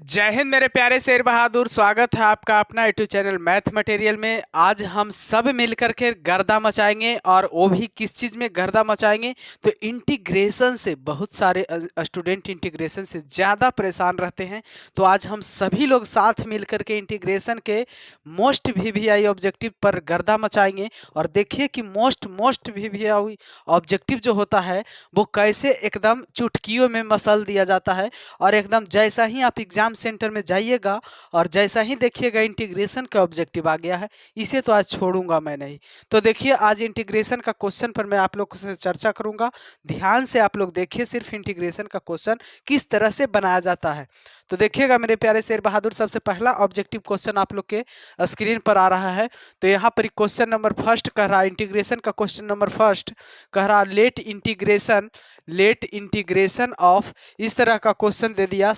जय हिंद मेरे प्यारे शेर बहादुर। स्वागत है आपका अपना यूट्यूब चैनल मैथ मटेरियल में। आज हम सब मिलकर के गर्दा मचाएंगे, और वो भी किस चीज़ में गर्दा मचाएंगे तो इंटीग्रेशन से। बहुत सारे स्टूडेंट इंटीग्रेशन से ज़्यादा परेशान रहते हैं, तो आज हम सभी लोग साथ मिलकर के इंटीग्रेशन के मोस्ट वीवीआई ऑब्जेक्टिव पर गर्दा मचाएंगे। और देखिए कि मोस्ट वीवीआई ऑब्जेक्टिव जो होता है वो कैसे एकदम चुटकियों में मसल दिया जाता है। और एकदम जैसा ही आप एग्जाम सेंटर में जाइएगा और जैसा ही देखिएगा इंटीग्रेशन का ऑब्जेक्टिव आ गया है, इसे तो आज छोड़ूंगा मैं नहीं। तो देखिए आज इंटीग्रेशन का क्वेश्चन पर मैं आप लोग से चर्चा करूंगा। ध्यान से आप लोग देखिए सिर्फ इंटीग्रेशन का क्वेश्चन किस तरह से बनाया जाता है। तो देखिएगा मेरे प्यारे शेर बहादुर, सबसे पहला ऑब्जेक्टिव क्वेश्चन आप लोग के स्क्रीन पर आ रहा है। तो यहाँ पर क्वेश्चन नंबर फर्स्ट कह रहा है, इंटीग्रेशन का क्वेश्चन नंबर फर्स्ट कह रहा लेट इंटीग्रेशन ऑफ, इस तरह का क्वेश्चन दे दिया।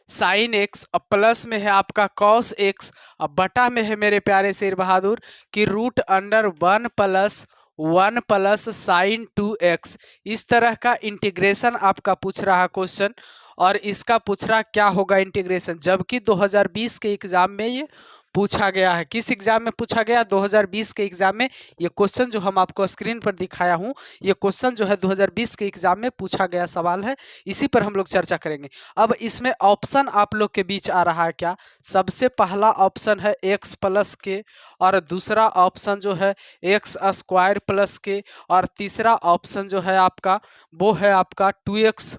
साइन एक्स अब प्लस में है आपका कॉस एक्स, अब बटा में है मेरे प्यारे शेर बहादुर कि root under one plus sine 2x। इस तरह का इंटीग्रेशन आपका पूछ रहा क्वेश्चन, और इसका पूछ रहा क्या होगा इंटीग्रेशन, जबकि 2020 के एग्जाम में ये पूछा गया है। किस एग्जाम में पूछा गया? 2020 के एग्जाम में। ये क्वेश्चन जो हम आपको स्क्रीन पर दिखाया हूँ, ये क्वेश्चन जो है 2020 के एग्जाम में पूछा गया सवाल है। इसी पर हम लोग चर्चा करेंगे। अब इसमें ऑप्शन आप लोग के बीच आ रहा है क्या? सबसे पहला ऑप्शन है एक्स प्लस के, और दूसरा ऑप्शन जो है एक्स स्क्वायर प्लस के, और तीसरा ऑप्शन जो है आपका वो है आपका 2x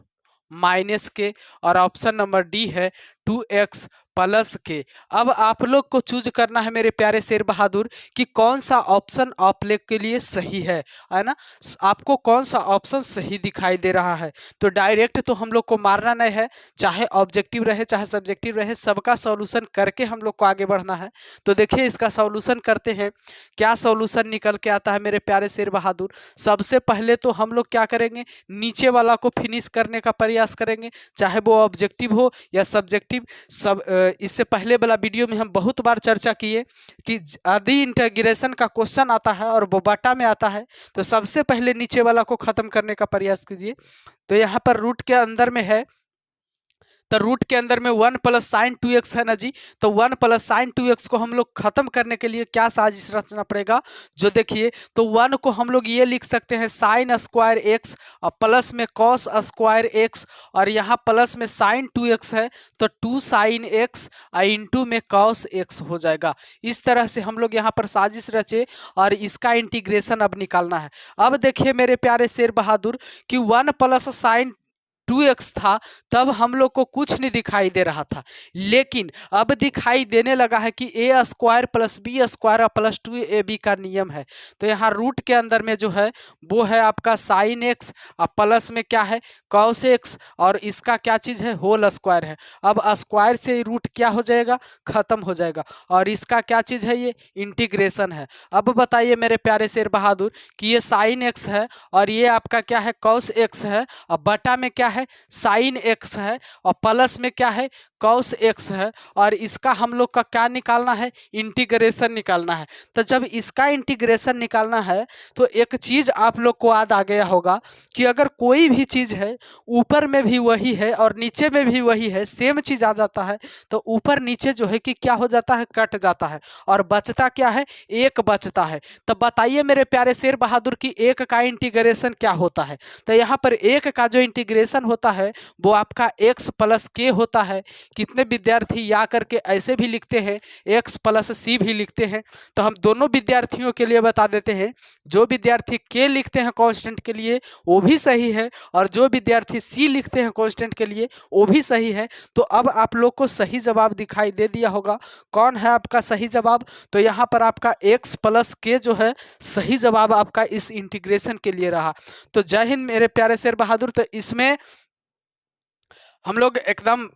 माइनस के, और ऑप्शन नंबर डी है 2x प्लस के। अब आप लोग को चूज करना है मेरे प्यारे शेर बहादुर कि कौन सा ऑप्शन आप लोग के लिए सही है ना। आपको कौन सा ऑप्शन सही दिखाई दे रहा है, तो डायरेक्ट तो हम लोग को मारना नहीं है। चाहे ऑब्जेक्टिव रहे चाहे सब्जेक्टिव रहे, सबका सॉल्यूशन करके हम लोग को आगे बढ़ना है। तो देखिए इसका सॉल्यूशन करते हैं। क्या सॉल्यूशन निकल के आता है मेरे प्यारे शेर बहादुर? सबसे पहले तो हम लोग क्या करेंगे, नीचे वाला को फिनिश करने का प्रयास करेंगे, चाहे वो ऑब्जेक्टिव हो या सब्जेक्टिव। इससे पहले वाला वीडियो में हम बहुत बार चर्चा किए कि यदि इंटीग्रेशन का क्वेश्चन आता है और वो बटा में आता है, तो सबसे पहले नीचे वाला को खत्म करने का प्रयास कीजिए। तो यहाँ पर रूट के अंदर में है, तो रूट के अंदर में 1 प्लस साइन 2x है ना जी। तो 1 प्लस साइन 2x को हम लोग खत्म करने के लिए क्या साजिश रचना पड़ेगा, जो देखिए तो 1 को हम लोग ये लिख सकते हैं साइन स्क्वायर एक्स, और प्लस में कॉस स्क्वायर एक्स, और यहाँ प्लस में साइन 2x है तो 2 साइन एक्स इंटू में कॉस एक्स हो जाएगा। इस तरह से हम लोग यहाँ पर साजिश रचे, और इसका इंटीग्रेशन अब निकालना है। अब देखिए मेरे प्यारे शेर बहादुर कि 1 प्लस साइन 2x था, तब हम लोग को कुछ नहीं दिखाई दे रहा था, लेकिन अब दिखाई देने लगा है कि A square plus B square plus 2ab का नियम है। तो यहाँ रूट के अंदर में जो है वो है आपका साइन एक्स, और प्लस में क्या है कॉस एक्स, और इसका क्या चीज़ है होल स्क्वायर है। अब स्क्वायर से रूट क्या हो जाएगा, खत्म हो जाएगा, और इसका क्या चीज़ है, ये इंटीग्रेशन है। अब बताइए मेरे प्यारे शेर बहादुर कि ये साइन एक्स है और ये आपका क्या है कॉस एक्स है, और बटा में क्या है साइन एक्स है, और प्लस में क्या है कॉस एक्स है, और इसका हम लोग का क्या निकालना है, इंटीग्रेशन निकालना है। तो जब इसका इंटीग्रेशन निकालना है तो एक चीज आप लोग को याद आ गया होगा कि अगर कोई भी चीज है ऊपर में भी वही है और नीचे में भी वही है, सेम चीज आ जाता है, तो ऊपर नीचे जो है कि क्या हो जाता है, कट जाता है, और बचता क्या है, एक बचता है। तो बताइए मेरे प्यारे शेर बहादुर कि एक का इंटीग्रेशन क्या होता है। तो यहाँ पर एक का जो इंटीग्रेशन होता है वो आपका x प्लस के होता है। कितने विद्यार्थी या करके ऐसे भी लिखते हैं, x प्लस सी भी लिखते हैं। तो हम दोनों विद्यार्थियों के लिए बता देते हैं, जो विद्यार्थी के लिखते हैं कांस्टेंट के लिए वो भी सही है, और जो विद्यार्थी सी लिखते हैं कांस्टेंट के लिए वो भी सही है। तो अब आप लोग को सही जवाब दिखाई दे दिया होगा। कौन है आपका सही जवाब? तो यहाँ पर आपका x प्लस के जो है सही जवाब आपका इस इंटीग्रेशन के लिए रहा। तो जय हिंद मेरे प्यारे शेर बहादुर। तो इसमें हम लोग एकदम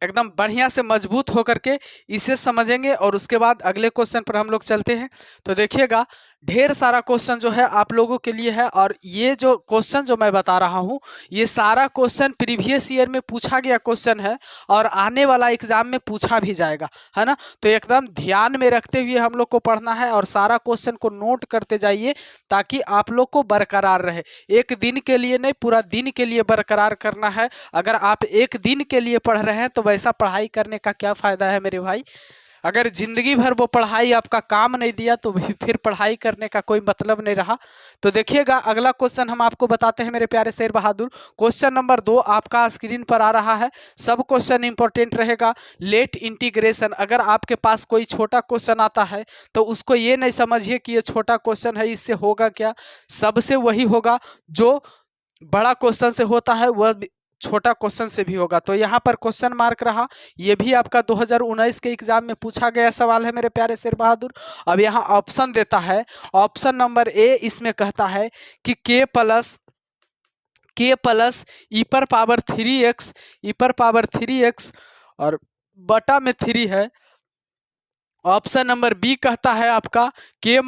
एकदम बढ़िया से मजबूत होकर के इसे समझेंगे, और उसके बाद अगले क्वेश्चन पर हम लोग चलते हैं। तो देखिएगा ढेर सारा क्वेश्चन जो है आप लोगों के लिए है। और ये जो क्वेश्चन जो मैं बता रहा हूँ ये सारा क्वेश्चन प्रीवियस ईयर में पूछा गया क्वेश्चन है और आने वाला एग्जाम में पूछा भी जाएगा, है ना। तो एकदम ध्यान में रखते हुए हम लोग को पढ़ना है और सारा क्वेश्चन को नोट करते जाइए ताकि आप लोग को बरकरार रहे। एक दिन के लिए नहीं, पूरा दिन के लिए बरकरार करना है। अगर आप एक दिन के लिए पढ़ रहे हैं तो वैसा पढ़ाई करने का क्या फ़ायदा है मेरे भाई। अगर जिंदगी भर वो पढ़ाई आपका काम नहीं दिया तो फिर पढ़ाई करने का कोई मतलब नहीं रहा। तो देखिएगा अगला क्वेश्चन हम आपको बताते हैं मेरे प्यारे शेर बहादुर। क्वेश्चन नंबर 2 आपका स्क्रीन पर आ रहा है। सब क्वेश्चन इंपॉर्टेंट रहेगा। लेट इंटीग्रेशन, अगर आपके पास कोई छोटा क्वेश्चन आता है तो उसको ये नहीं समझिए कि ये छोटा क्वेश्चन है इससे होगा क्या, सबसे वही होगा जो बड़ा क्वेश्चन से होता है वह छोटा क्वेश्चन से भी होगा। तो यहाँ पर क्वेश्चन मार्क रहा, ये भी आपका 2019 के एग्जाम में पूछा गया सवाल है मेरे प्यारे शेर बहादुर। अब यहाँ ऑप्शन देता है, ऑप्शन नंबर ए इसमें कहता है कि k प्लस ई पर पावर 3x और बटा में 3 है। ऑप्शन नंबर बी कहता है आपका k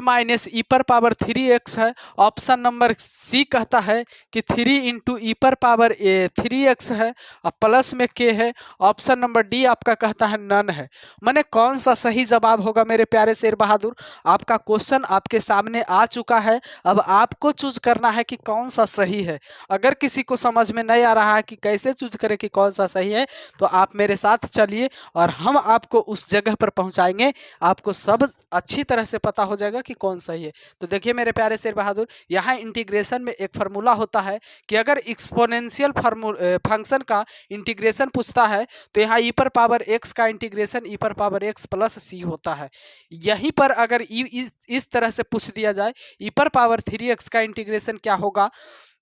माइनस ई पर पावर 3x है। ऑप्शन नंबर सी कहता है कि 3 इंटू ई पर पावर 3x है और प्लस में k है। ऑप्शन नंबर डी आपका कहता है नन है। माने कौन सा सही जवाब होगा मेरे प्यारे शेर बहादुर। आपका क्वेश्चन आपके सामने आ चुका है, अब आपको चूज करना है कि कौन सा सही है। अगर किसी को समझ में नहीं आ रहा है कि कैसे चूज करें कि कौन सा सही है तो आप मेरे साथ चलिए और हम आपको उस जगह पर पहुंचाएंगे, आपको सब अच्छी तरह से पता हो जाएगा कि कौन सही है। तो देखिए मेरे प्यारे शेर बहादुर, यहाँ इंटीग्रेशन में एक फार्मूला होता है कि अगर एक्सपोनेंशियल फंक्शन का इंटीग्रेशन पूछता है तो यहाँ ई पर पावर x का इंटीग्रेशन ई पर पावर x प्लस सी होता है। यहीं पर अगर इस तरह से पूछ दिया जाए ई पर पावर 3x का इंटीग्रेशन क्या होगा,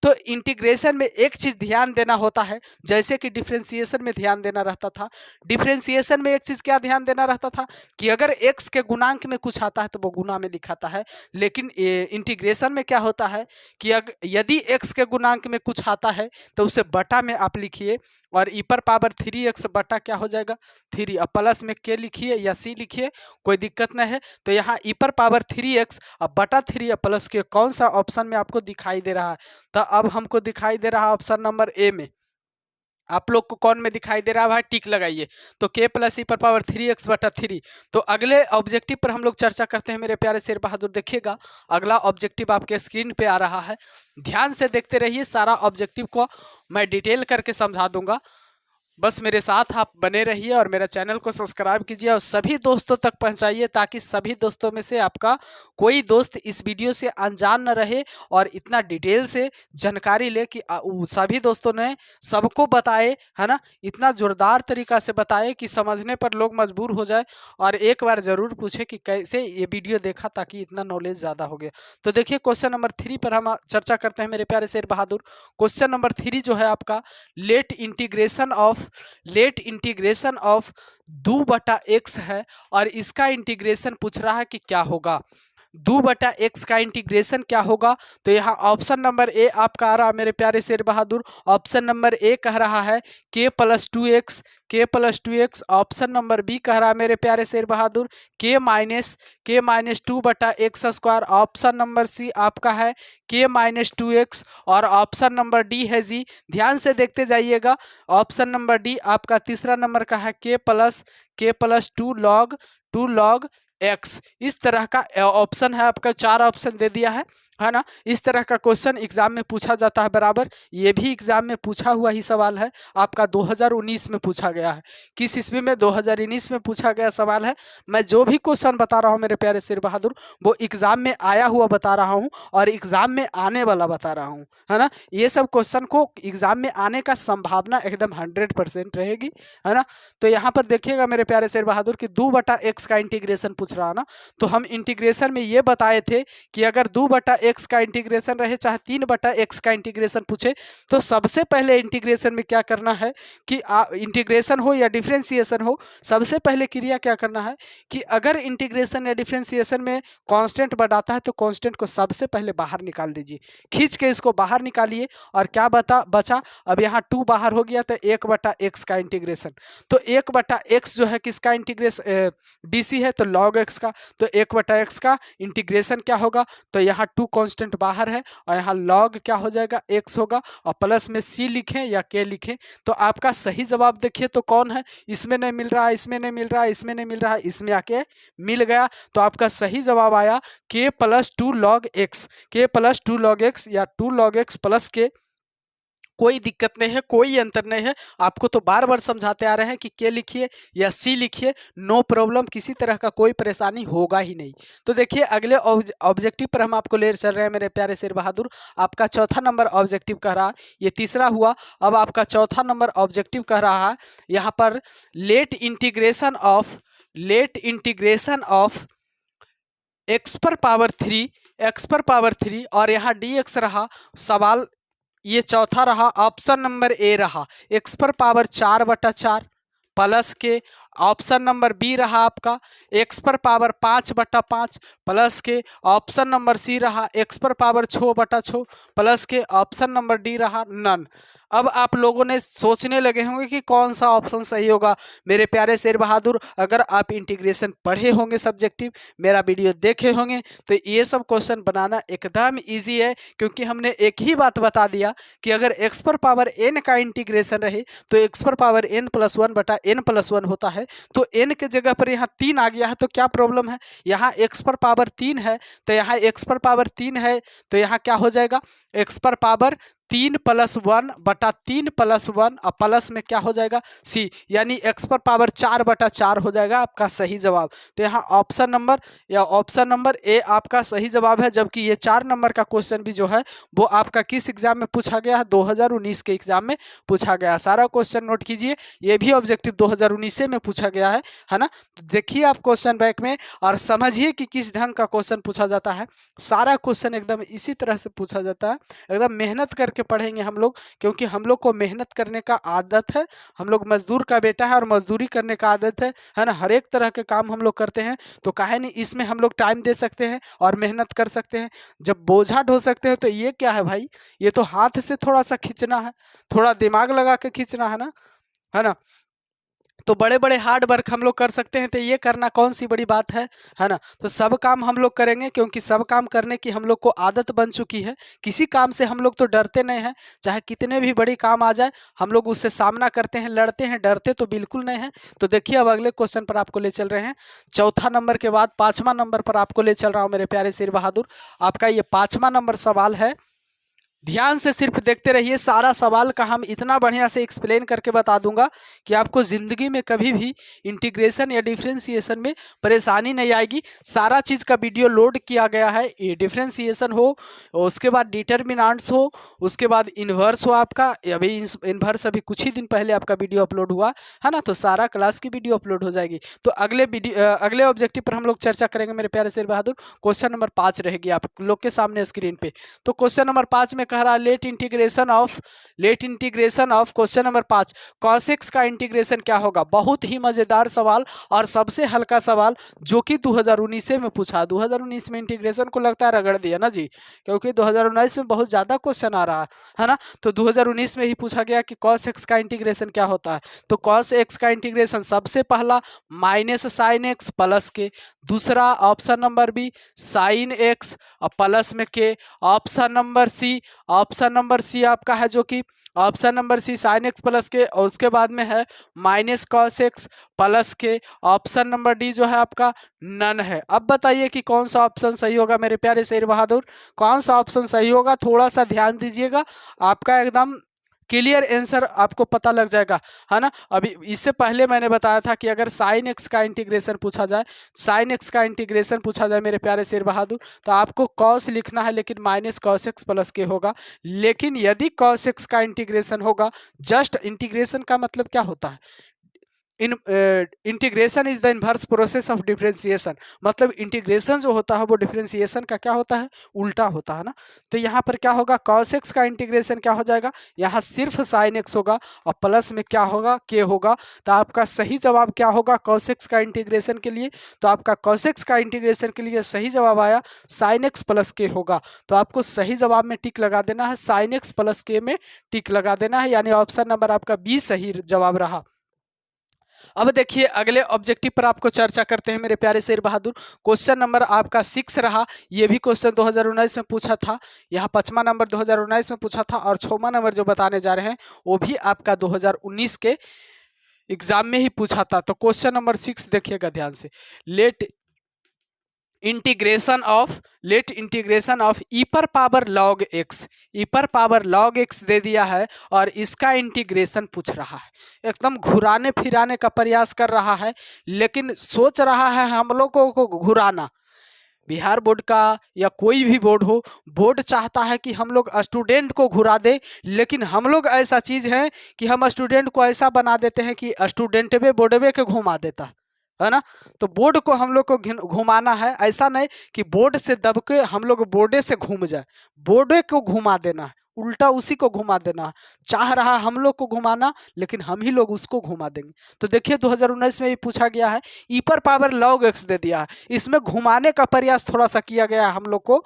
तो इंटीग्रेशन में एक चीज ध्यान देना होता है, जैसे कि डिफरेंशिएशन में ध्यान देना रहता था। डिफरेंशिएशन में एक चीज क्या ध्यान देना रहता था कि अगर x के गुणांक में कुछ आता है तो वो गुना में दिखाता है। लेकिन इंटीग्रेशन में क्या होता है कि यदि x के गुणांक में कुछ आता है तो उसे बटा में आप लिखिए और ई पर पावर 3x बटा क्या हो जाएगा 3 और प्लस में k लिखिए या c लिखिए, कोई दिक्कत नहीं है। तो यहाँ ई पर पावर 3x और बटा 3 प्लस के कौन सा ऑप्शन में आपको दिखाई दे रहा है, तो अब हमको दिखाई दे रहा है ऑप्शन नंबर ए में। आप लोग को कौन में दिखाई दे रहा है भाई, टिक लगाइए। तो k प्लस ई पर पावर 3x बटा 3। तो अगले ऑब्जेक्टिव पर हम लोग चर्चा करते हैं मेरे प्यारे शेर बहादुर। देखिएगा अगला ऑब्जेक्टिव आपके स्क्रीन पे आ रहा है, ध्यान से देखते रहिए। सारा ऑब्जेक्टिव को मैं डिटेल करके समझा दूंगा, बस मेरे साथ आप बने रहिए और मेरा चैनल को सब्सक्राइब कीजिए और सभी दोस्तों तक पहुंचाइए ताकि सभी दोस्तों में से आपका कोई दोस्त इस वीडियो से अनजान न रहे और इतना डिटेल से जानकारी ले कि सभी दोस्तों ने सबको बताए, है ना। इतना जोरदार तरीका से बताए कि समझने पर लोग मजबूर हो जाए और एक बार ज़रूर पूछे कि कैसे ये वीडियो देखा ताकि इतना नॉलेज ज़्यादा हो गया। तो देखिए क्वेश्चन नंबर 3 पर हम चर्चा करते हैं मेरे प्यारे शेर बहादुर। क्वेश्चन नंबर 3 जो है आपका लेट इंटीग्रेशन ऑफ 2/x है और इसका इंटीग्रेशन पूछ रहा है कि क्या होगा, 2/x का इंटीग्रेशन क्या होगा। तो यहाँ ऑप्शन नंबर ए आपका आ रहा है मेरे प्यारे शेर बहादुर। ऑप्शन नंबर ए कह रहा है k plus 2x। Option number B कह रहा है मेरे प्यारे शेर बहादुर k minus 2/x²। Option number C आपका है k माइनस 2x और ऑप्शन नंबर डी है जी। ध्यान से देखते जाइएगा, ऑप्शन नंबर डी आपका तीसरा नंबर का है k प्लस 2 लॉग x। इस तरह का ऑप्शन है आपका, 4 ऑप्शन दे दिया है ना। इस तरह का क्वेश्चन एग्जाम में पूछा जाता है बराबर। ये भी एग्जाम में पूछा हुआ ही सवाल है, आपका 2019 में पूछा गया है। किस ईस्वी में, 2019 में पूछा गया सवाल है। मैं जो भी क्वेश्चन बता रहा हूँ मेरे प्यारे शेर बहादुर वो एग्जाम में आया हुआ बता रहा हूँ और एग्जाम में आने वाला बता रहा हूँ, है ना। ये सब क्वेश्चन को एग्जाम में आने का संभावना एकदम 100% रहेगी, है ना। तो यहाँ पर देखिएगा मेरे प्यारे शेर बहादुर कि 2/x का इंटीग्रेशन पूछ रहा है ना। तो हम इंटीग्रेशन में ये बताए थे कि अगर 2/x एक्स का इंटीग्रेशन रहे, चाहे 3/x का इंटीग्रेशन पूछे, तो सबसे पहले इंटीग्रेशन में क्या करना है कि इंटीग्रेशन हो या डिफरेंशिएशन हो, सबसे पहले क्रिया क्या करना है कि अगर इंटीग्रेशन या डिफरेंशिएशन में कांस्टेंट बढ़ाता है तो कांस्टेंट को सबसे पहले बाहर निकाल दीजिए, खींच के इसको बाहर निकालिए और क्या बचा, अब यहाँ 2 बाहर हो गया तो 1/x का इंटीग्रेशन, तो 1/x जो है किसका इंटीग्रेशन, डीसी है तो log x का, तो 1/x का इंटीग्रेशन क्या होगा, तो यहाँ 2 कांस्टेंट बाहर है और यहाँ log क्या हो जाएगा, x होगा, और प्लस में c लिखें या k लिखें। तो आपका सही जवाब देखिए तो कौन है, इसमें नहीं मिल रहा है, इसमें नहीं मिल रहा है, इसमें नहीं मिल रहा है, इसमें आके मिल गया, तो आपका सही जवाब आया k + 2 log x, k + 2 log x या 2 log x + k। कोई दिक्कत नहीं है, कोई अंतर नहीं है, आपको तो बार बार समझाते आ रहे हैं कि के लिखिए या सी लिखिए, नो प्रॉब्लम, किसी तरह का कोई परेशानी होगा ही नहीं। तो देखिए अगले ऑब्जेक्टिव पर हम आपको ले चल रहे हैं मेरे प्यारे शेर बहादुर। आपका चौथा नंबर ऑब्जेक्टिव कह रहा है, ये तीसरा हुआ, अब आपका चौथा नंबर ऑब्जेक्टिव कह रहा है यहाँ पर लेट इंटीग्रेशन ऑफ x⁻3 और यहाँ dx रहा। सवाल ये चौथा रहा, ऑप्शन नंबर ए रहा x⁻4/4 plus K, option number B रहा आपका x⁻5/5 plus K, option number सी रहा x⁻6/6 plus K, option number D रहा नन। अब आप लोगों ने सोचने लगे होंगे कि कौन सा ऑप्शन सही होगा। मेरे प्यारे शेर बहादुर, अगर आप इंटीग्रेशन पढ़े होंगे, सब्जेक्टिव मेरा वीडियो देखे होंगे, तो ये सब क्वेश्चन बनाना एकदम इजी है, क्योंकि हमने एक ही बात बता दिया कि अगर x⁻n का इंटीग्रेशन रहे तो x⁻n+1/n+1 होता है, तो n के जगह पर यहाँ 3 आ गया है, तो क्या प्रॉब्लम है, यहाँ x⁻3 है, तो यहाँ x⁻3 है, तो यहाँ क्या हो जाएगा, x⁻3 +1/3 +1 और प्लस में क्या हो जाएगा सी, यानी x⁻4/4 हो जाएगा आपका सही जवाब। तो यहाँ ऑप्शन नंबर ए आपका सही जवाब है। जबकि ये 4 नंबर का क्वेश्चन भी जो है वो आपका किस एग्जाम में पूछा गया है, 2019 के एग्जाम में पूछा गया। सारा क्वेश्चन नोट कीजिए, ये भी ऑब्जेक्टिव 2019 में पूछा गया है ना। तो देखिए आप क्वेश्चन बैंक में और समझिए कि किस ढंग का क्वेश्चन पूछा जाता है। सारा क्वेश्चन एकदम इसी तरह से पूछा जाता है, एकदम मेहनत करके पढ़ेंगे हम लोग, क्योंकि हम लोग को मेहनत करने का आदत है। हम लोग मजदूर का बेटा है और मजदूरी करने का आदत है ना। हर एक तरह के काम हम लोग करते हैं, तो काहे नहीं इसमें हम लोग टाइम दे सकते हैं और मेहनत कर सकते हैं। जब बोझा ढो सकते हैं तो ये क्या है भाई, ये तो हाथ से थोड़ा सा खींचना है, थोड़ा दिमाग लगा के खींचना है ना। तो बड़े बड़े हार्ड वर्क हम लोग कर सकते हैं, तो ये करना कौन सी बड़ी बात है ना। तो सब काम हम लोग करेंगे, क्योंकि सब काम करने की हम लोग को आदत बन चुकी है। किसी काम से हम लोग तो डरते नहीं हैं, चाहे कितने भी बड़ी काम आ जाए हम लोग उससे सामना करते हैं, लड़ते हैं, डरते तो बिल्कुल नहीं है। तो देखिए अब अगले क्वेश्चन पर आपको ले चल रहे हैं। चौथा नंबर के बाद 5वां नंबर पर आपको ले चल रहा हूँ मेरे प्यारे शेर बहादुर। आपका ये 5वां नंबर सवाल है, ध्यान से सिर्फ देखते रहिए। सारा सवाल का हम इतना बढ़िया से एक्सप्लेन करके बता दूंगा कि आपको ज़िंदगी में कभी भी इंटीग्रेशन या डिफरेंशिएशन में परेशानी नहीं आएगी। सारा चीज़ का वीडियो लोड किया गया है, ये डिफरेंशिएशन हो, उसके बाद डिटर्मिनेंट्स हो, उसके बाद इन्वर्स हो। आपका अभी इन्वर्स अभी कुछ ही दिन पहले आपका वीडियो अपलोड हुआ है ना, तो सारा क्लास की वीडियो अपलोड हो जाएगी। तो अगले ऑब्जेक्टिव पर हम लोग चर्चा करेंगे मेरे प्यारे शेर बहादुर। क्वेश्चन नंबर 5 रहेगी आप लोग के सामने स्क्रीन पे। तो क्वेश्चन नंबर 5 में कह रहा है let integration of question number 5 cos x का इंटीग्रेशन क्या होगा। बहुत ही मजेदार सवाल और सबसे हल्का सवाल जो कि 2019 में पूछा। 2019 में इंटीग्रेशन को लगता है रगड़ दिया ना जी, क्योंकि 2019 में बहुत ज्यादा क्वेश्चन आ रहा है ना। तो 2019 में ही पूछा गया कि cos x का इंटीग्रेशन क्या होता है। तो cos x का इंटीग्रेशन सबसे पहला -sin x प्लस के, दूसरा option number B sin x और प्लस में के, ऑप्शन नंबर सी आपका है जो कि option number C sin x plus K, और उसके बाद में है -cos x plus K, option number D जो है आपका नन है। अब बताइए कि कौन सा ऑप्शन सही होगा मेरे प्यारे शेर बहादुर, कौन सा ऑप्शन सही होगा। थोड़ा सा ध्यान दीजिएगा, आपका एकदम क्लियर आंसर आपको पता लग जाएगा है ना। अभी इससे पहले मैंने बताया था कि अगर sin x का इंटीग्रेशन पूछा जाए मेरे प्यारे शेर बहादुर, तो आपको cos लिखना है, लेकिन -cos x प्लस के होगा। लेकिन यदि cos x का इंटीग्रेशन होगा, जस्ट इंटीग्रेशन का मतलब क्या होता है, integration is the inverse process of differentiation, मतलब इंटीग्रेशन जो होता है वो डिफरेंशिएशन का क्या होता है, उल्टा होता है ना। तो यहाँ पर क्या होगा, cos x का इंटीग्रेशन क्या हो जाएगा, यहाँ सिर्फ sin x होगा और प्लस में क्या होगा, k होगा। तो आपका सही जवाब क्या होगा cos x का इंटीग्रेशन के लिए, तो आपका cos x का इंटीग्रेशन के लिए सही जवाब आया sin x प्लस k होगा। तो आपको सही जवाब में टिक लगा देना है, sin x प्लस k में टिक लगा देना है, यानी ऑप्शन नंबर आपका बी सही जवाब रहा। अब देखिए अगले ऑब्जेक्टिव पर आपको चर्चा करते हैं मेरे प्यारे शेर बहादुर। क्वेश्चन नंबर आपका 6 रहा, ये भी क्वेश्चन 2019 में पूछा था, यहाँ 5वां नंबर 2019 में पूछा था और 6वां नंबर जो बताने जा रहे हैं वो भी आपका 2019 के एग्जाम में ही पूछा था। तो क्वेश्चन नंबर 6 देखिएगा ध्यान से, लेट इंटीग्रेशन ऑफ ई पर पावर लॉग एक्स, ई पर पावर लॉग एक्स दे दिया है और इसका इंटीग्रेशन पूछ रहा है। एकदम घुराने फिराने का प्रयास कर रहा है, लेकिन सोच रहा है हम लोगों को घुराना। बिहार बोर्ड का या कोई भी बोर्ड हो, बोर्ड चाहता है कि हम लोग स्टूडेंट को घुरा दे, लेकिन हम लोग ऐसा चीज़ है कि हम स्टूडेंट को ऐसा बना देते हैं कि स्टूडेंट भी बोर्डवे के घुमा देता है ना। तो बोर्ड को हम लोग को घुमाना है, ऐसा नहीं कि बोर्ड से दब के हम लोग बोर्डे से घूम जाए, बोर्डे को घुमा देना है, उल्टा उसी को घुमा देना है। चाह रहा हम लोग को घुमाना, लेकिन हम ही लोग उसको घुमा देंगे। तो देखिए 2019 में ये पूछा गया है, ई पर पावर लॉग एक्स दे दिया है, इसमें घुमाने का प्रयास थोड़ा सा किया गया है हम लोग को,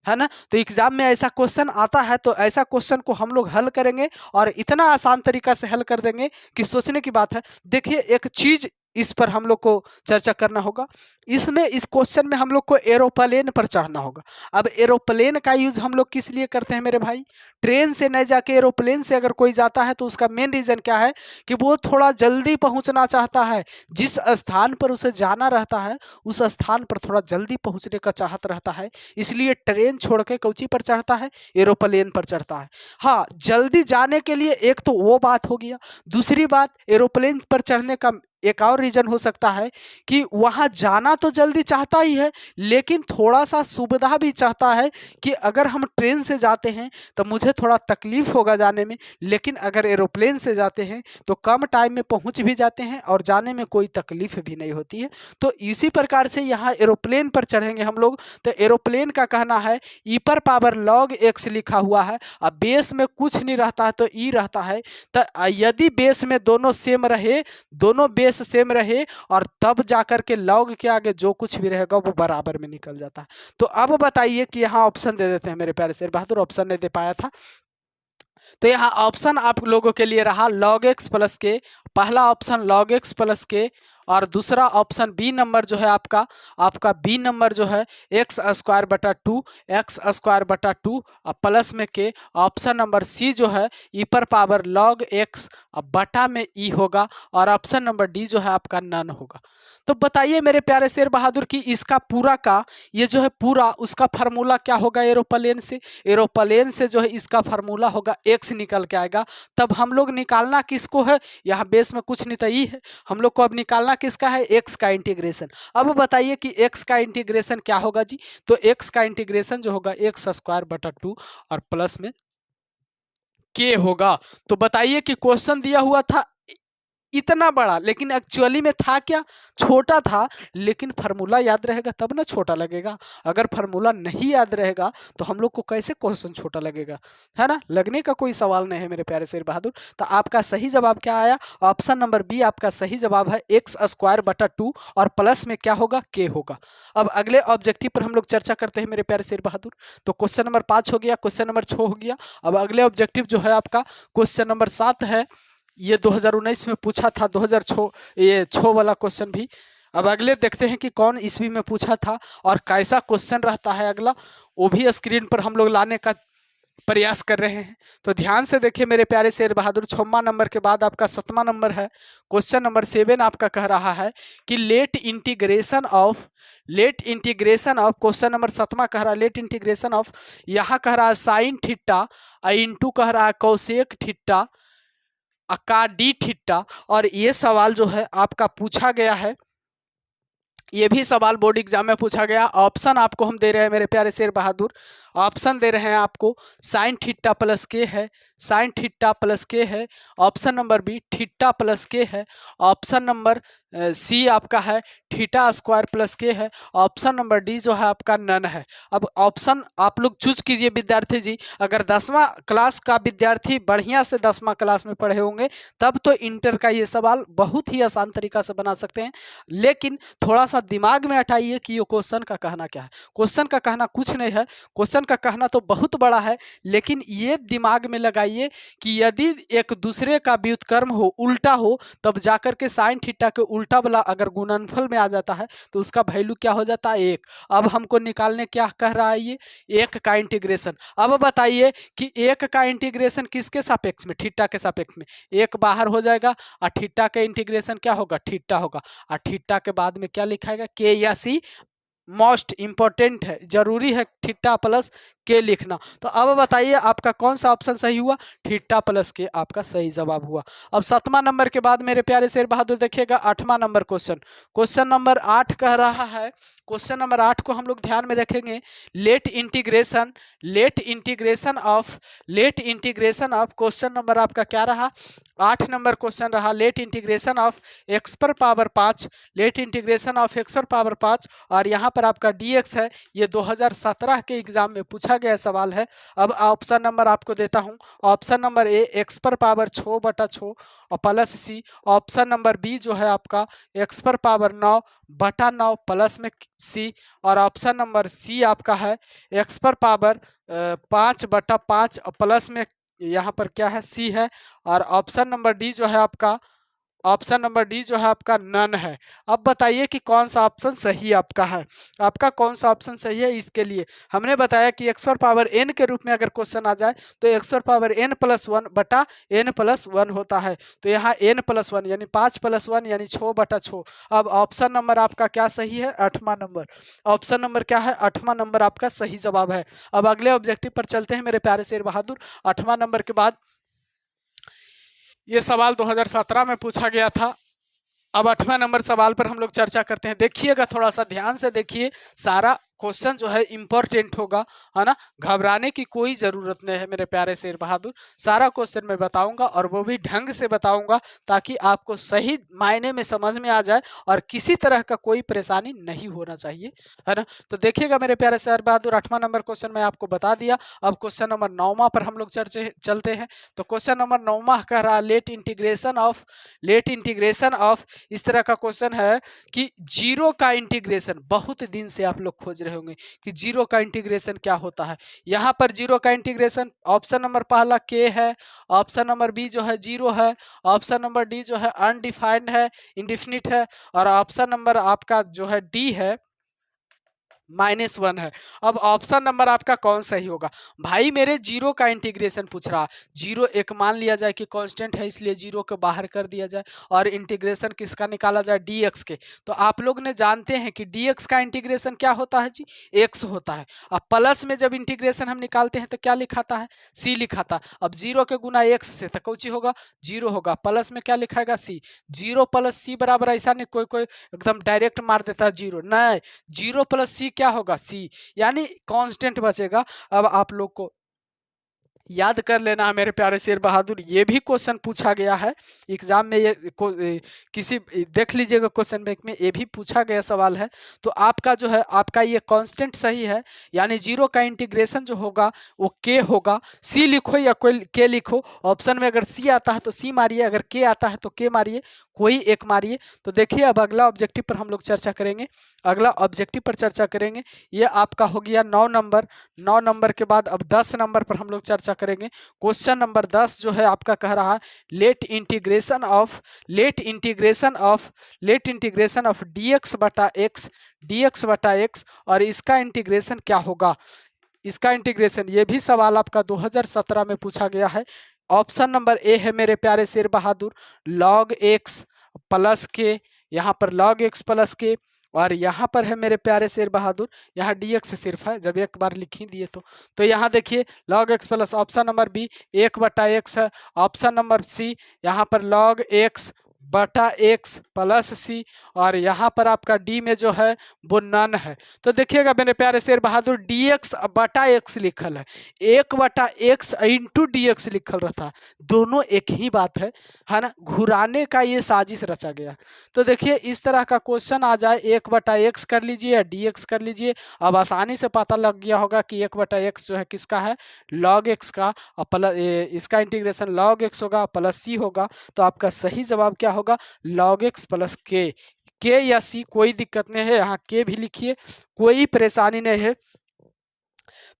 है ना। तो एग्जाम में ऐसा क्वेश्चन आता है तो ऐसा क्वेश्चन को हम लोग हल करेंगे और इतना आसान तरीका से हल कर देंगे कि सोचने की बात है। देखिए एक चीज इस पर हम लोग को चर्चा करना होगा, इसमें इस क्वेश्चन में हम लोग को एरोप्लेन पर चढ़ना होगा। अब एरोप्लेन का यूज हम लोग किस लिए करते हैं मेरे भाई, ट्रेन से नहीं जाके एरोप्लेन से अगर कोई जाता है तो उसका मेन रीजन क्या है कि वो थोड़ा जल्दी पहुंचना चाहता है, जिस स्थान पर उसे जाना रहता है उस स्थान पर थोड़ा जल्दी पहुंचने का चाहत रहता है, इसलिए ट्रेन छोड़ के कौची पर चढ़ता है, एरोप्लेन पर चढ़ता है। हाँ, जल्दी जाने के लिए एक तो वो बात हो गया, दूसरी बात एरोप्लेन पर चढ़ने का एक और रीजन हो सकता है कि वहां जाना तो जल्दी चाहता ही है, लेकिन थोड़ा सा सुविधा भी चाहता है कि अगर हम ट्रेन से जाते हैं तो मुझे थोड़ा तकलीफ होगा जाने में, लेकिन अगर एरोप्लेन से जाते हैं तो कम टाइम में पहुंच भी जाते हैं और जाने में कोई तकलीफ भी नहीं होती है। तो इसी प्रकार से यहाँ एरोप्लेन पर चढ़ेंगे हम लोग। तो एरोप्लेन का कहना है ई पर पावर लॉग एक्स लिखा हुआ है, अब बेस में कुछ नहीं रहता है तो ई रहता है। तो यदि बेस में दोनों सेम रहे, दोनों बेस सेम रहे और तब जाकर के लॉग के आगे जो कुछ भी रहेगा वो बराबर में निकल जाता है। तो अब बताइए कि यहाँ ऑप्शन दे देते हैं मेरे प्यारे शेर बहादुर, ऑप्शन नहीं दे पाया था तो यहाँ ऑप्शन आप लोगों के लिए रहा log x प्लस के, पहला option log x plus K और दूसरा ऑप्शन बी नंबर जो है आपका बी नंबर जो है एक्स स्क्वायर बटा 2 और प्लस में के। ऑप्शन नंबर सी जो है ई पर पावर लॉग एक्स बटा में ई होगा और ऑप्शन नंबर डी जो है आपका नन होगा। तो बताइए मेरे प्यारे शेर बहादुर कि इसका पूरा का ये जो है पूरा उसका फार्मूला क्या होगा, एरोप्लेन से जो है इसका फार्मूला होगा एक्स निकल के आएगा। तब हम लोग निकालना किसको है, यहाँ बेस में कुछ नहीं तो ई है, हम लोग को अब निकालना किसका है, एक्स का इंटीग्रेशन। अब बताइए कि एक्स का इंटीग्रेशन क्या होगा जी, तो एक्स का इंटीग्रेशन जो होगा एक्स स्क्वायर बटा 2 और प्लस में के होगा। तो बताइए कि क्वेश्चन दिया हुआ था इतना बड़ा, लेकिन एक्चुअली में था क्या, छोटा था, लेकिन फार्मूला याद रहेगा तब ना छोटा लगेगा। अगर फार्मूला नहीं याद रहेगा तो हम लोग को कैसे क्वेश्चन छोटा लगेगा, है ना। लगने का कोई सवाल नहीं है मेरे प्यारे शेर बहादुर। तो आपका सही जवाब क्या आया, ऑप्शन नंबर बी आपका सही जवाब है एक्स स्क्वायर बटा 2 और प्लस में क्या होगा, के होगा। अब अगले ऑब्जेक्टिव पर हम लोग चर्चा करते हैं मेरे प्यारे शेर बहादुर। तो क्वेश्चन नंबर 5 हो गया, क्वेश्चन नंबर 6 हो गया। अब अगले ऑब्जेक्टिव जो है आपका क्वेश्चन नंबर 7 है, ये 2019 में पूछा था, 2006 ये 6 वाला क्वेश्चन भी। अब अगले देखते हैं कि कौन ईस्वी में पूछा था और कैसा क्वेश्चन रहता है अगला, वो भी स्क्रीन पर हम लोग लाने का प्रयास कर रहे हैं। तो ध्यान से देखिए मेरे प्यारे शेर बहादुर, 6वां नंबर के बाद आपका 7वां नंबर है। क्वेश्चन नंबर 7 आपका कह रहा है कि let integration of question number 7वां कह रहा है लेट इंटीग्रेशन ऑफ, यहाँ कह रहा है साइन थीटा इंटू कह रहा है कोसेक थीटा अका डी थीटा। और ये सवाल जो है आपका पूछा गया है ये भी सवाल बोर्ड एग्जाम में पूछा गया। ऑप्शन आपको हम दे रहे हैं मेरे प्यारे शेर बहादुर, ऑप्शन दे रहे हैं आपको, साइन थीटा प्लस के है, साइन थीटा प्लस के है, option number B theta plus K है, ऑप्शन नंबर सी आपका है थीटा स्क्वायर प्लस के है, ऑप्शन नंबर डी जो है आपका नन है। अब ऑप्शन आप लोग चूज कीजिए विद्यार्थी जी। अगर 10वां क्लास का विद्यार्थी बढ़िया से 10वां क्लास में पढ़े होंगे तब तो इंटर का ये सवाल बहुत ही आसान तरीका से बना सकते हैं, लेकिन थोड़ा सा दिमाग में हटाइए कि ये क्वेश्चन का कहना क्या है। क्वेश्चन का कहना कुछ नहीं है, क्वेश्चन का कहना तो बहुत बड़ा है, लेकिन ये दिमाग में लगाइए कि यदि एक दूसरे का व्युत्क्रम हो, उल्टा हो, तब जाकर के साइन थीटा के उल्टा वाला अगर गुणनफल में आ जाता है तो उसका वैल्यू क्या हो जाता है, 1। अब हमको निकालने क्या कह रहा है ये, 1 का इंटीग्रेशन। अब बताइए कि 1 का इंटीग्रेशन किसके सापेक्ष में, थीटा के सापेक्ष में। 1 बाहर हो जाएगा और थीटा का इंटीग्रेशन क्या होगा, थीटा होगा, और थीटा के बाद में क्या लिखाएगा, के या सी। मोस्ट इंपॉर्टेंट है, जरूरी है थीटा प्लस के लिखना। तो अब बताइए आपका कौन सा ऑप्शन सही हुआ, थीटा प्लस के आपका सही जवाब हुआ। अब 7वां नंबर के बाद मेरे प्यारे शेर बहादुर देखिएगा 8वां नंबर क्वेश्चन, क्वेश्चन नंबर 8 कह रहा है, क्वेश्चन नंबर 8 को हम लोग ध्यान में रखेंगे। Let integration of question number आपका क्या रहा, 8 नंबर क्वेश्चन रहा, लेट इंटीग्रेशन ऑफ एक्स पर power 5, let integration of X पर पावर 5, और यहाँ पर आपका dx है। ये 2017 के एग्जाम में पूछा गया सवाल है। अब ऑप्शन नंबर आपको देता हूँ, ऑप्शन नंबर ए एक्स पर पावर 6/6 और प्लस सी, ऑप्शन नंबर बी जो है आपका एक्स पर पावर 9/9 प्लस में सी, और ऑप्शन नंबर सी आपका है एक्स पर पावर 5/5 प्लस में यहाँ पर क्या है, सी है, और ऑप्शन नंबर डी जो है आपका, ऑप्शन नंबर डी जो है आपका नन है। अब बताइए कि कौन सा ऑप्शन सही आपका है, आपका कौन सा ऑप्शन सही है। इसके लिए हमने बताया कि एक्स पर पावर एन के रूप में अगर क्वेश्चन आ जाए तो एक्स पर पावर n+1/n+1 होता है। तो यहाँ n+1 यानी 5+1 यानी 6/6। अब ऑप्शन नंबर आपका क्या सही है, 8वां नंबर। ऑप्शन नंबर क्या है, 8वां नंबर आपका सही जवाब है। अब अगले ऑब्जेक्टिव पर चलते हैं मेरे प्यारे शेर बहादुर। 8वां नंबर के बाद ये सवाल 2017 में पूछा गया था। अब 8वां नंबर सवाल पर हम लोग चर्चा करते हैं। देखिएगा, थोड़ा सा ध्यान से देखिए, सारा क्वेश्चन जो है इंपॉर्टेंट होगा, है ना। घबराने की कोई ज़रूरत नहीं है मेरे प्यारे शेर बहादुर। सारा क्वेश्चन मैं बताऊंगा और वो भी ढंग से बताऊंगा ताकि आपको सही मायने में समझ में आ जाए और किसी तरह का कोई परेशानी नहीं होना चाहिए, है ना। तो देखिएगा मेरे प्यारे शेर बहादुर, 8वां नंबर क्वेश्चन मैं आपको बता दिया। अब क्वेश्चन नंबर 9वां पर हम लोग चलते हैं। तो क्वेश्चन नंबर 9वां कह रहा है लेट इंटीग्रेशन ऑफ, इस तरह का क्वेश्चन है कि जीरो का इंटीग्रेशन, बहुत दिन से आप लोग खोज रहे होंगे कि जीरो का इंटीग्रेशन क्या होता है। यहाँ पर जीरो का इंटीग्रेशन, ऑप्शन नंबर पहला के है, ऑप्शन नंबर बी जो है जीरो है, ऑप्शन नंबर डी जो है अनडिफाइंड है, इंडिफिनिट है, और ऑप्शन नंबर आपका जो है डी है -1 है। अब ऑप्शन नंबर आपका कौन सही होगा भाई, मेरे जीरो का इंटीग्रेशन पूछ रहा। जीरो एक मान लिया जाए कि कांस्टेंट है, इसलिए जीरो को बाहर कर दिया जाए और इंटीग्रेशन किसका निकाला जाए, dx के। तो आप लोग ने जानते हैं कि dx का इंटीग्रेशन क्या होता है जी, x होता है। अब प्लस में जब इंटीग्रेशन हम निकालते हैं तो क्या लिखाता है, c लिखाता। अब जीरो के गुना x से तो कौची होगा, जीरो होगा, प्लस में क्या लिखाएगा, c। जीरो प्लस c बराबर, ऐसा नहीं कोई एकदम डायरेक्ट मार देता है जीरो, नहीं, जीरो प्लस सी क्या होगा, सी, यानी कांस्टेंट बचेगा। अब आप लोग को याद कर लेना है मेरे प्यारे शेर बहादुर, ये भी क्वेश्चन पूछा गया है एग्जाम में, किसी देख लीजिएगा क्वेश्चन बैंक में, ये भी पूछा गया सवाल है। तो आपका जो है, आपका ये कांस्टेंट सही है, यानी जीरो का इंटीग्रेशन जो होगा वो के होगा। सी लिखो या कोई के लिखो, ऑप्शन में अगर सी आता है तो सी मारिए, अगर के आता है तो के मारिए, कोई एक मारिए। तो देखिए अब अगला ऑब्जेक्टिव पर हम लोग चर्चा करेंगे, अगला ऑब्जेक्टिव पर चर्चा करेंगे। ये आपका हो गया 9 नंबर। 9 नंबर के बाद अब 10 नंबर पर हम लोग चर्चा करेंगे। क्वेश्चन नंबर 10 जो है आपका कह रहा है लेट इंटीग्रेशन ऑफ dx बटा x, और इसका इंटीग्रेशन क्या होगा, इसका इंटीग्रेशन, ये भी सवाल आपका 2017 में पूछा गया है। ऑप्शन नंबर ए है मेरे प्यारे शेर बहादुर log x प्लस के, यहाँ पर log x प्लस के, और यहाँ पर है मेरे प्यारे शेर बहादुर, यहाँ dx सिर्फ है, जब एक बार लिख ही दिए तो यहाँ देखिए log x plus, option number B 1/x है, ऑप्शन नंबर सी यहाँ पर log x बटा एक्स प्लस सी, और यहाँ पर आपका डी में जो है वो नन है। तो देखिएगा मेरे प्यारे शेर बहादुर, डी एक्स बटा एक्स लिखल है, एक बटा एक्स इंटू डी एक्स लिखल रहता है, दोनों एक ही बात है ना। घुराने का ये साजिश रचा गया। तो देखिए इस तरह का क्वेश्चन आ जाए, एक बटा एक्स कर लीजिए या डी एक्स कर लीजिए, अब आसानी से पता लग गया होगा कि एक बटा एक्स जो है किसका है, लॉग एक्स का, और प्लस इसका इंटीग्रेशन लॉग एक्स होगा प्लस सी होगा। तो आपका सही जवाब क्या होगा, लॉग एक्स प्लस के या सी, कोई दिक्कत नहीं है, यहाँ के भी लिखिए, कोई परेशानी नहीं है।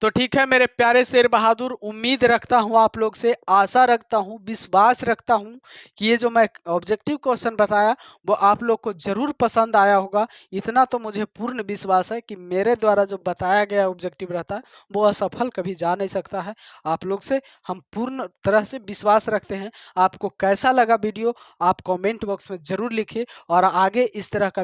तो ठीक है मेरे प्यारे शेर बहादुर, उम्मीद रखता हूँ आप लोग से, आशा रखता हूँ, विश्वास रखता हूँ कि ये जो मैं ऑब्जेक्टिव क्वेश्चन बताया वो आप लोग को जरूर पसंद आया होगा। इतना तो मुझे पूर्ण विश्वास है कि मेरे द्वारा जो बताया गया ऑब्जेक्टिव रहता है वो असफल कभी जा नहीं सकता है। आप लोग से हम पूर्ण तरह से विश्वास रखते हैं। आपको कैसा लगा वीडियो आप कॉमेंट बॉक्स में जरूर लिखिए, और आगे इस तरह का